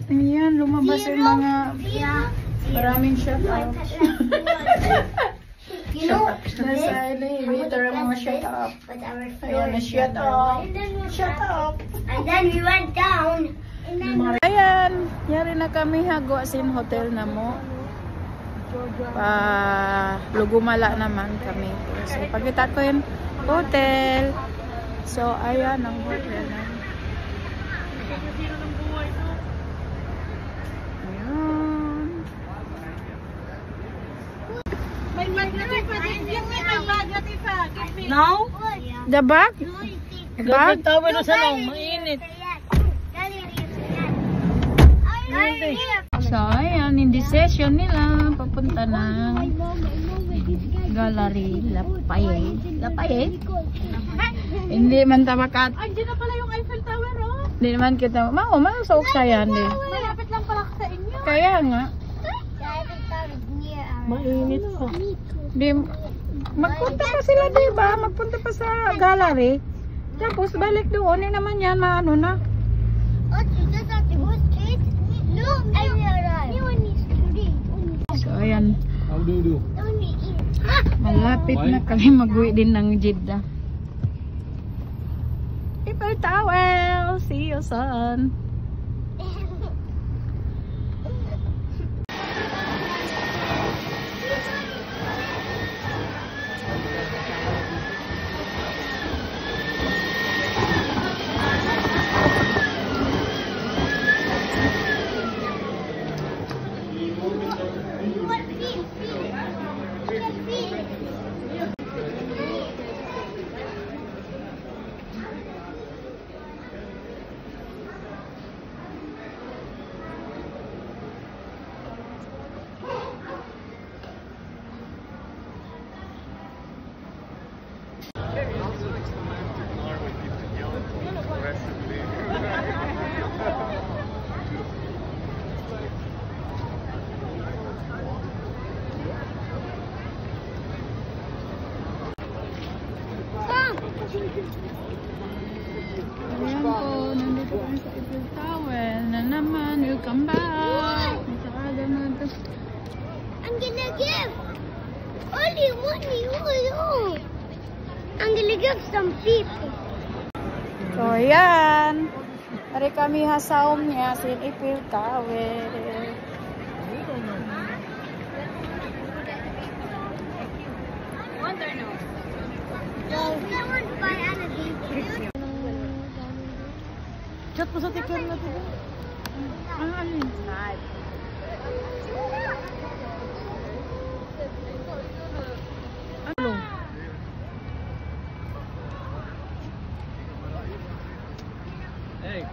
Ayan, lumabas yung mga maraming shoutout. Nasa elevator ang mga shoutout. Ayan, na-shoutout. Shoutout. And then we went down. Ayan, yari na kami hagwa sin hotel na mo. Lugumala naman kami. So, pagkita ko yung hotel. So, ayan ang hotel na. Ayan. May bag na tipa. Give me my bag na tipa. Give me. No? The bag? Bag? Tawin na sa lang. Mainit. So, ayan, indecision nila. Papunta ng Gallery Lafayette. Lafayette? Hindi man tabakat. Andiyan na pala yung Eiffel Tower, oh. Hindi naman kita. Mausok siya yan din. Malapit lang pala sa inyo. Kaya nga. Mainit pa. Di, magpunta pa sila, diba? Magpunta pa sa gallery. Tapos balik doon. Eh naman yan, maano na. So, ayan. Malapit na kami mag-uwi din ng Jeddah. Eiffel Tower! See you soon! Ayan po, nandito kami sa Eiffel Tower na naman. Welcome back! Masakada na ito. I'm gonna give only money. I'm gonna give some people. So, ayan. Dari kami hasaom niya sa Eiffel Tower. Chat mo sa ticket natin. Ano? Hey.